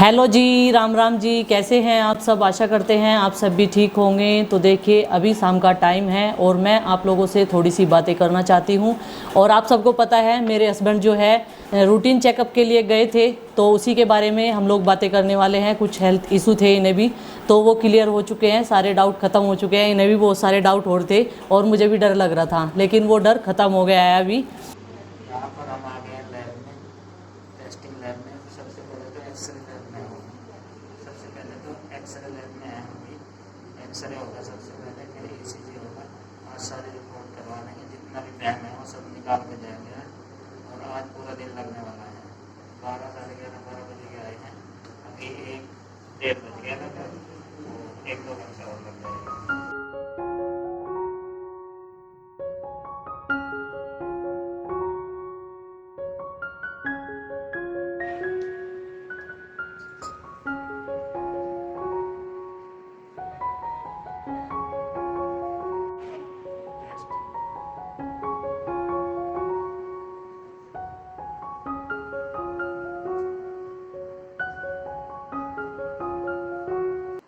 Hello जी, राम राम जी। कैसे हैं आप सब? आशा करते हैं आप सब भी ठीक होंगे। तो देखिए, अभी शाम का टाइम है और मैं आप लोगों से थोड़ी सी बातें करना चाहती हूँ। और आप सबको पता है, मेरे हस्बैंड जो है रूटीन चेकअप के लिए गए थे, तो उसी के बारे में हम लोग बातें करने वाले हैं। कुछ हेल्थ इशू थे इन्हें भी, तो वो क्लियर हो चुके हैं, सारे डाउट ख़त्म हो चुके हैं। इन्हें भी बहुत सारे डाउट हो रहे थे और मुझे भी डर लग रहा था, लेकिन वो डर ख़त्म हो गया है अभी। यहाँ पर हम आ गए हैं लैब में, टेस्टिंग लैब में। सबसे पहले तो एक्सरे लैब में हो सबसे पहले तो एक्सरे लैब में है हम भी। एक्सरे होगा सबसे पहले, फिर ईसीजी होगा। आज सारी रिपोर्ट करवा लेंगे, जितना भी वहम है वो सब निकाल के जाएंगे। और आज पूरा दिन लगने वाला है। 12 साढ़े 11 12 बजे के आए हैं, अभी 1 1:30 बज गया था, तो 1-2 घंटे और लग जाएगा।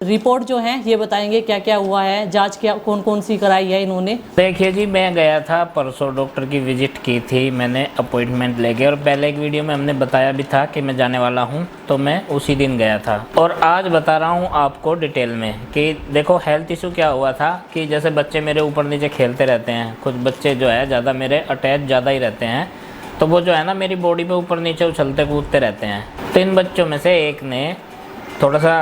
रिपोर्ट जो है ये बताएंगे क्या क्या हुआ है, जांच क्या कौन कौन सी कराई है इन्होंने। देखिए जी, मैं गया था परसों, डॉक्टर की विजिट की थी मैंने अपॉइंटमेंट लेके। और पहले एक वीडियो में हमने बताया भी था कि मैं जाने वाला हूं, तो मैं उसी दिन गया था। और आज बता रहा हूं आपको डिटेल में कि देखो हेल्थ इशू क्या हुआ था। कि जैसे बच्चे मेरे ऊपर नीचे खेलते रहते हैं, कुछ बच्चे जो है ज़्यादा मेरे अटैच ज़्यादा ही रहते हैं, तो वो जो है ना मेरी बॉडी पे ऊपर नीचे उछलते कूदते रहते हैं। तो इन बच्चों में से एक ने थोड़ा सा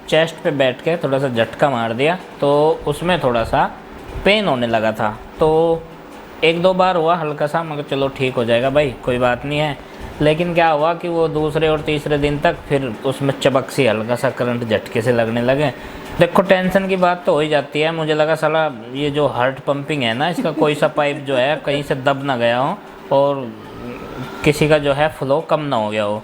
चेस्ट पे बैठ के थोड़ा सा झटका मार दिया, तो उसमें थोड़ा सा पेन होने लगा था। तो 1-2 बार हुआ हल्का सा, मगर चलो ठीक हो जाएगा भाई, कोई बात नहीं है। लेकिन क्या हुआ कि वो दूसरे और तीसरे दिन तक फिर उसमें चबक सी हल्का सा करंट झटके से लगने लगे। देखो टेंशन की बात तो हो ही जाती है। मुझे लगा साला ये जो हार्ट पंपिंग है ना, इसका कोई सा पाइप जो है कहीं से दब ना गया हो और किसी का जो है फ्लो कम ना हो गया हो।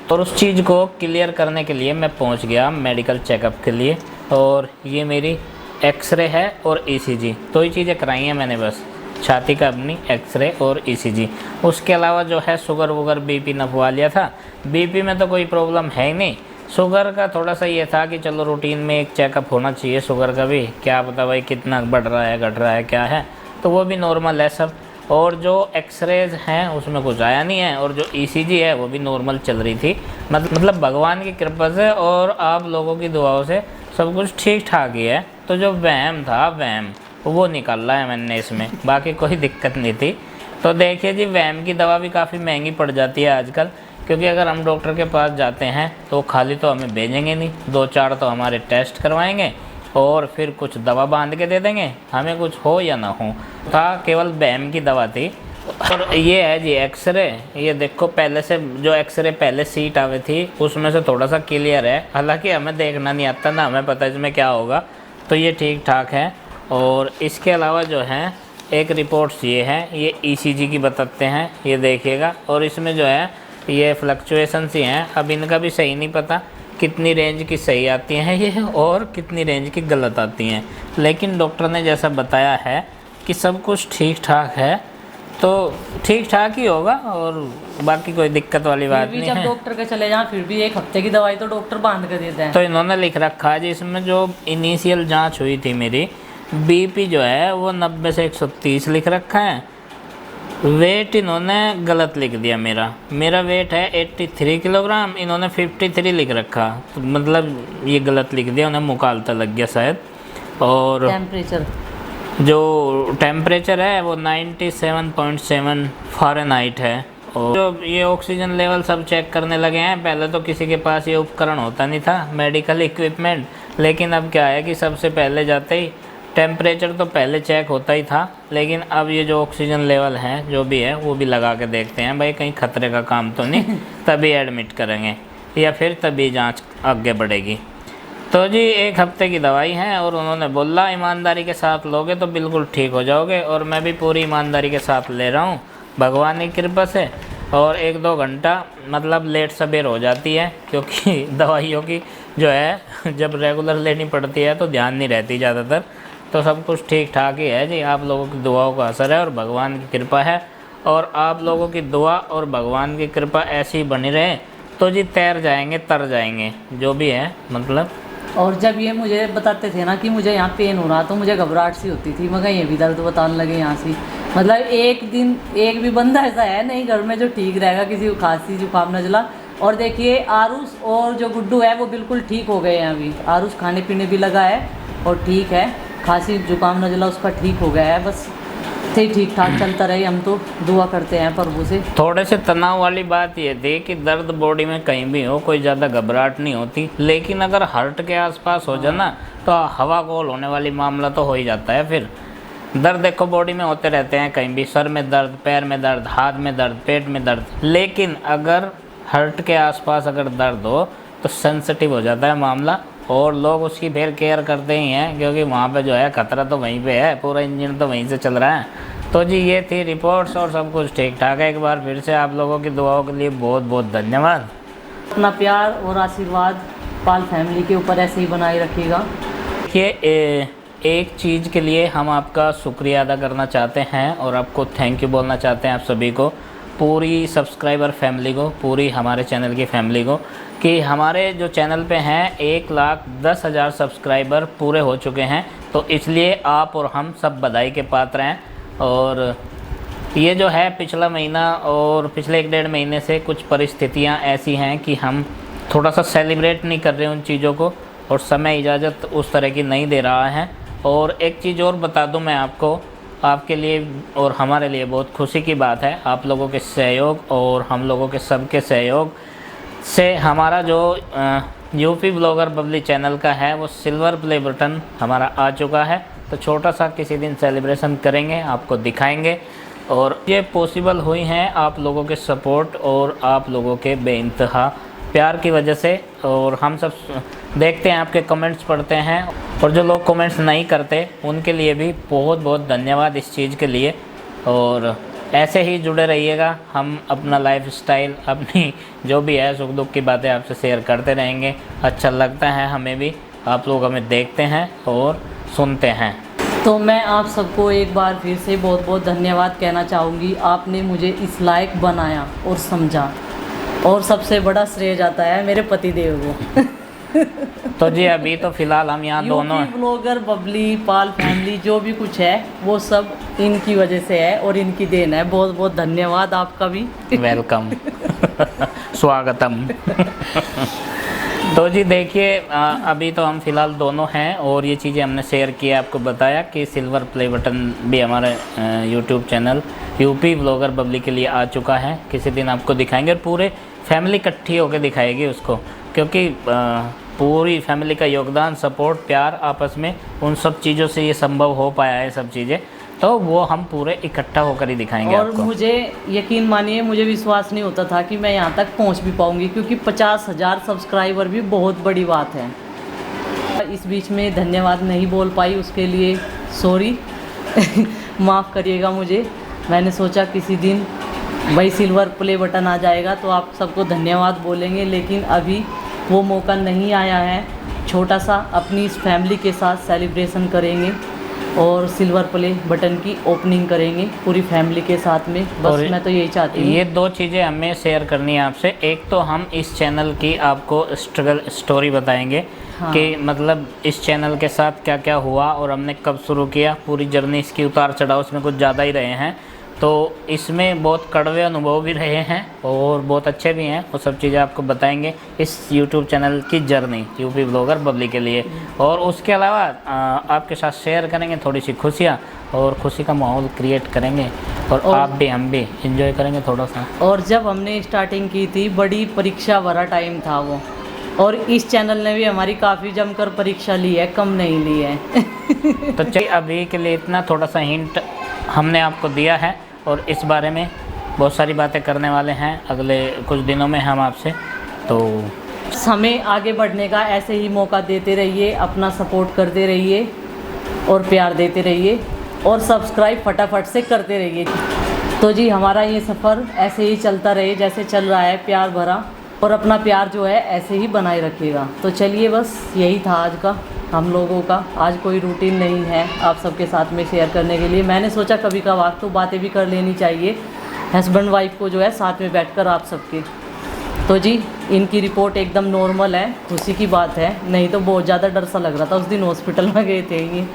तो उस चीज़ को क्लियर करने के लिए मैं पहुंच गया मेडिकल चेकअप के लिए। और ये मेरी एक्सरे है और ईसीजी, दो ही चीज़ें कराई हैं मैंने बस, छाती का अपनी एक्सरे और ईसीजी। उसके अलावा जो है शुगर वुगर बीपी नपवा लिया था। बीपी में तो कोई प्रॉब्लम है ही नहीं। शुगर का थोड़ा सा ये था कि चलो रूटीन में एक चेकअप होना चाहिए शुगर का भी, क्या पता भाई कितना बढ़ रहा है घट रहा है क्या है, तो वो भी नॉर्मल है सब। और जो एक्सरेज हैं उसमें कुछ आया नहीं है, और जो ईसीजी है वो भी नॉर्मल चल रही थी। मतलब भगवान की कृपा से और आप लोगों की दुआओं से सब कुछ ठीक ठाक ही है। तो जो वहम था वहम वो निकाला है मैंने इसमें, बाकी कोई दिक्कत नहीं थी। तो देखिए जी, वहम की दवा भी काफ़ी महंगी पड़ जाती है आजकल, क्योंकि अगर हम डॉक्टर के पास जाते हैं तो खाली तो हमें भेजेंगे नहीं, 2-4 तो हमारे टेस्ट करवाएंगे और फिर कुछ दवा बांध के दे देंगे, हमें कुछ हो या ना हो। था केवल वहम की दवा थी। और ये है जी एक्सरे, ये देखो पहले से जो एक्सरे पहले सीट आवे थी उसमें से थोड़ा सा क्लियर है। हालांकि हमें देखना नहीं आता ना, हमें पता इसमें क्या होगा, तो ये ठीक ठाक है। और इसके अलावा जो है एक रिपोर्ट्स ये है, ये ईसीजी की बताते हैं, ये देखिएगा। और इसमें जो है ये फ्लक्चुएशंस ही हैं, अब इनका भी सही नहीं पता कितनी रेंज की सही आती हैं ये और कितनी रेंज की गलत आती हैं। लेकिन डॉक्टर ने जैसा बताया है कि सब कुछ ठीक ठाक है, तो ठीक ठाक ही होगा और बाकी कोई दिक्कत वाली बात नहीं है। जब डॉक्टर के चले जाएं फिर भी 1 हफ्ते की दवाई तो डॉक्टर बांध कर देते हैं। तो इन्होंने लिख रखा है जी, इसमें जो इनिशियल जांच हुई थी मेरी, बीपी जो है वो 90 से 130 लिख रखा है। वेट इन्होंने गलत लिख दिया, मेरा वेट है 83 किलोग्राम, इन्होंने 53 लिख रखा, तो मतलब ये गलत लिख दिया, उन्हें मुकालता लग गया शायद। और जो टेम्परेचर है वो 97.7 फ़ारेनहाइट है। और जो ये ऑक्सीजन लेवल सब चेक करने लगे हैं, पहले तो किसी के पास ये उपकरण होता नहीं था, मेडिकल इक्विपमेंट, लेकिन अब क्या है कि सबसे पहले जाते ही टेम्परेचर तो पहले चेक होता ही था, लेकिन अब ये जो ऑक्सीजन लेवल है जो भी है वो भी लगा के देखते हैं भाई कहीं खतरे का काम तो नहीं, तभी एडमिट करेंगे या फिर तभी जांच आगे बढ़ेगी। तो जी 1 हफ्ते की दवाई है और उन्होंने बोला ईमानदारी के साथ लोगे तो बिल्कुल ठीक हो जाओगे, और मैं भी पूरी ईमानदारी के साथ ले रहा हूँ भगवान की कृपा से। और 1-2 घंटा मतलब लेट सबेर हो जाती है, क्योंकि दवाइयों की जो है जब रेगुलर लेनी पड़ती है तो ध्यान नहीं रहती ज़्यादातर। तो सब कुछ ठीक ठाक ही है जी, आप लोगों की दुआओं का असर है और भगवान की कृपा है। और आप लोगों की दुआ और भगवान की कृपा ऐसी ही बनी रहे तो जी तैर जाएंगे, तर जाएंगे, जो भी है मतलब। और जब ये मुझे बताते थे ना कि मुझे यहाँ पेन हो रहा, तो मुझे घबराहट सी होती थी, मगर ये भी दर्द बताने लगे यहाँ से। मतलब एक दिन एक भी बंदा ऐसा है नहीं घर में जो ठीक रहेगा, किसी को खांसी जुकाम नजला। और देखिए आरुष और जो गुड्डू है वो बिल्कुल ठीक हो गए हैं अभी। आरुष खाने पीने भी लगा है और ठीक है, खांसी जुकाम नजला उसका ठीक हो गया है। बस ठीक ठाक चलता रहे, हम तो दुआ करते हैं प्रभु से। थोड़े से तनाव वाली बात ये थी कि दर्द बॉडी में कहीं भी हो, कोई ज़्यादा घबराहट नहीं होती, लेकिन अगर हार्ट के आसपास हो जाए ना तो हवा गोल होने वाली मामला तो हो ही जाता है। फिर दर्द देखो बॉडी में होते रहते हैं, कहीं भी सर में दर्द, पैर में दर्द, हाथ में दर्द, पेट में दर्द, लेकिन अगर हार्ट के आसपास अगर दर्द हो तो सेंसिटिव हो जाता है मामला, और लोग उसकी फिर केयर करते ही हैं, क्योंकि वहाँ पे जो है खतरा तो वहीं पे है, पूरा इंजन तो वहीं से चल रहा है। तो जी ये थी रिपोर्ट्स और सब कुछ ठीक ठाक है। एक बार फिर से आप लोगों की दुआओं के लिए बहुत बहुत धन्यवाद। अपना प्यार और आशीर्वाद पाल फैमिली के ऊपर ऐसे ही बनाए रखिएगा। देखिए एक चीज़ के लिए हम आपका शुक्रिया अदा करना चाहते हैं और आपको थैंक यू बोलना चाहते हैं आप सभी को, पूरी सब्सक्राइबर फैमिली को, पूरी हमारे चैनल की फैमिली को, कि हमारे जो चैनल पे हैं 1,10,000 सब्सक्राइबर पूरे हो चुके हैं। तो इसलिए आप और हम सब बधाई के पात्र हैं। और ये जो है पिछला महीना और पिछले 1-1.5 महीने से कुछ परिस्थितियां ऐसी हैं कि हम थोड़ा सा सेलिब्रेट नहीं कर रहे उन चीज़ों को, और समय इजाज़त उस तरह की नहीं दे रहा है। और एक चीज़ और बता दूं मैं आपको, आपके लिए और हमारे लिए बहुत खुशी की बात है, आप लोगों के सहयोग और हम लोगों के सबके सहयोग से हमारा जो यूपी ब्लॉगर बबली चैनल का है वो सिल्वर प्ले बटन हमारा आ चुका है। तो छोटा सा किसी दिन सेलिब्रेशन करेंगे, आपको दिखाएंगे। और ये पॉसिबल हुई हैं आप लोगों के सपोर्ट और आप लोगों के बेइंतहा प्यार की वजह से। और हम सब देखते हैं, आपके कमेंट्स पढ़ते हैं, और जो लोग कमेंट्स नहीं करते उनके लिए भी बहुत बहुत धन्यवाद इस चीज़ के लिए। और ऐसे ही जुड़े रहिएगा, हम अपना लाइफ स्टाइल, अपनी जो भी है सुख दुख की बातें आपसे शेयर करते रहेंगे। अच्छा लगता है हमें भी, आप लोग हमें देखते हैं और सुनते हैं। तो मैं आप सबको एक बार फिर से बहुत बहुत धन्यवाद कहना चाहूँगी। आपने मुझे इस लायक बनाया और समझा, और सबसे बड़ा श्रेय जाता है मेरे पतिदेव को। तो जी अभी तो फिलहाल हम यहाँ दोनों हैं। ब्लॉगर बबली पाल फैमिली जो भी कुछ है वो सब इनकी वजह से है और इनकी देन है। बहुत बहुत धन्यवाद आपका भी। वेलकम। स्वागतम। तो जी देखिए अभी तो हम फिलहाल दोनों हैं, और ये चीज़ें हमने शेयर किया, आपको बताया कि सिल्वर प्ले बटन भी हमारे YouTube channel UP blogger Babli के लिए आ चुका है। किसी दिन आपको दिखाएंगे, और पूरे फैमिली इकट्ठी होकर दिखाएगी उसको, क्योंकि पूरी फैमिली का योगदान, सपोर्ट, प्यार आपस में, उन सब चीज़ों से ये संभव हो पाया है सब चीज़ें। तो वो हम पूरे इकट्ठा होकर ही दिखाएंगे और आपको। मुझे यकीन मानिए, मुझे विश्वास नहीं होता था कि मैं यहाँ तक पहुँच भी पाऊँगी, क्योंकि 50,000 सब्सक्राइबर भी बहुत बड़ी बात है। इस बीच में धन्यवाद नहीं बोल पाई, उसके लिए सॉरी। माफ़ करिएगा मुझे। मैंने सोचा किसी दिन भाई सिल्वर प्ले बटन आ जाएगा तो आप सबको धन्यवाद बोलेंगे, लेकिन अभी वो मौका नहीं आया है। छोटा सा अपनी इस फैमिली के साथ सेलिब्रेशन करेंगे और सिल्वर प्ले बटन की ओपनिंग करेंगे पूरी फैमिली के साथ में। बस मैं तो यही चाहती हूँ। ये दो चीज़ें हमें शेयर करनी है आपसे। एक तो हम इस चैनल की आपको स्ट्रगल स्टोरी बताएंगे, हाँ, कि मतलब इस चैनल के साथ क्या क्या हुआ और हमने कब शुरू किया, पूरी जर्नी इसकी उतार चढ़ाव इसमें कुछ ज़्यादा ही रहे हैं। तो इसमें बहुत कड़वे अनुभव भी रहे हैं और बहुत अच्छे भी हैं, वो सब चीज़ें आपको बताएंगे इस YouTube चैनल की जर्नी यूपी ब्लॉगर बबली के लिए। और उसके अलावा आपके साथ शेयर करेंगे थोड़ी सी खुशियाँ, और खुशी का माहौल क्रिएट करेंगे, और आप भी हम भी इंजॉय करेंगे थोड़ा सा। और जब हमने स्टार्टिंग की थी, बड़ी परीक्षा भरा टाइम था वो, और इस चैनल ने भी हमारी काफ़ी जमकर परीक्षा ली है, कम नहीं ली है। तो चलिए अभी के लिए इतना, थोड़ा सा हिंट हमने आपको दिया है, और इस बारे में बहुत सारी बातें करने वाले हैं अगले कुछ दिनों में हम आपसे। तो हमें आगे बढ़ने का ऐसे ही मौका देते रहिए, अपना सपोर्ट करते रहिए और प्यार देते रहिए, और सब्सक्राइब फटाफट से करते रहिए। तो जी हमारा ये सफ़र ऐसे ही चलता रहे जैसे चल रहा है, प्यार भरा, और अपना प्यार जो है ऐसे ही बनाए रखिएगा। तो चलिए बस यही था आज का हम लोगों का। आज कोई रूटीन नहीं है आप सबके साथ में शेयर करने के लिए। मैंने सोचा कभी कभार तो बातें भी कर लेनी चाहिए हस्बैंड वाइफ को, जो है साथ में बैठकर आप सबके। तो जी इनकी रिपोर्ट एकदम नॉर्मल है, खुशी की बात है, नहीं तो बहुत ज़्यादा डर सा लग रहा था उस दिन हॉस्पिटल में गए थे ये।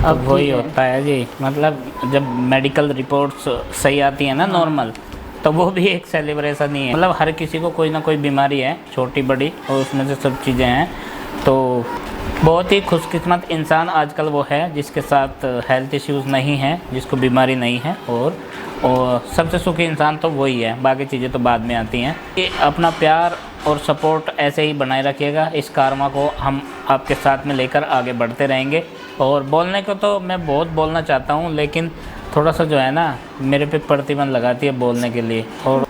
अब वही होता है जी, मतलब जब मेडिकल रिपोर्ट्स सही आती है ना नॉर्मल, तो वो भी एक सेलिब्रेशन ही है। मतलब हर किसी को कोई ना कोई बीमारी है, छोटी बड़ी, और उसमें से सब चीज़ें हैं। तो बहुत ही खुशकिस्मत इंसान आजकल वो है जिसके साथ हेल्थ इश्यूज़ नहीं हैं, जिसको बीमारी नहीं है, और सबसे सुखी इंसान तो वही है, बाकी चीज़ें तो बाद में आती हैं। ये अपना प्यार और सपोर्ट ऐसे ही बनाए रखिएगा, इस कारमा को हम आपके साथ में लेकर आगे बढ़ते रहेंगे। और बोलने को तो मैं बहुत बोलना चाहता हूँ, लेकिन थोड़ा सा जो है ना मेरे पे प्रतिबंध लगाती है बोलने के लिए, और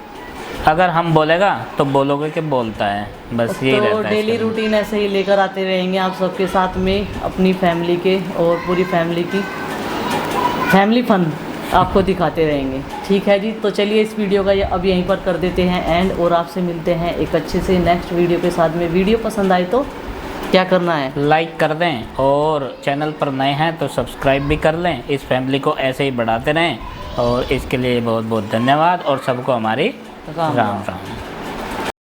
अगर हम बोलेगा तो बोलोगे कि बोलता है, बस यही रहता तो है। डेली रूटीन ऐसे ही लेकर आते रहेंगे आप सबके साथ में, अपनी फैमिली के और पूरी फैमिली की फैमिली फन आपको दिखाते रहेंगे। ठीक है जी, तो चलिए इस वीडियो का ये अब यहीं पर कर देते हैं एंड, और आपसे मिलते हैं एक अच्छे से नेक्स्ट वीडियो के साथ में। वीडियो पसंद आए तो क्या करना है, लाइक कर दें, और चैनल पर नए हैं तो सब्सक्राइब भी कर लें। इस फैमिली को ऐसे ही बढ़ाते रहें, और इसके लिए बहुत बहुत धन्यवाद, और सबको हमारी राम राम।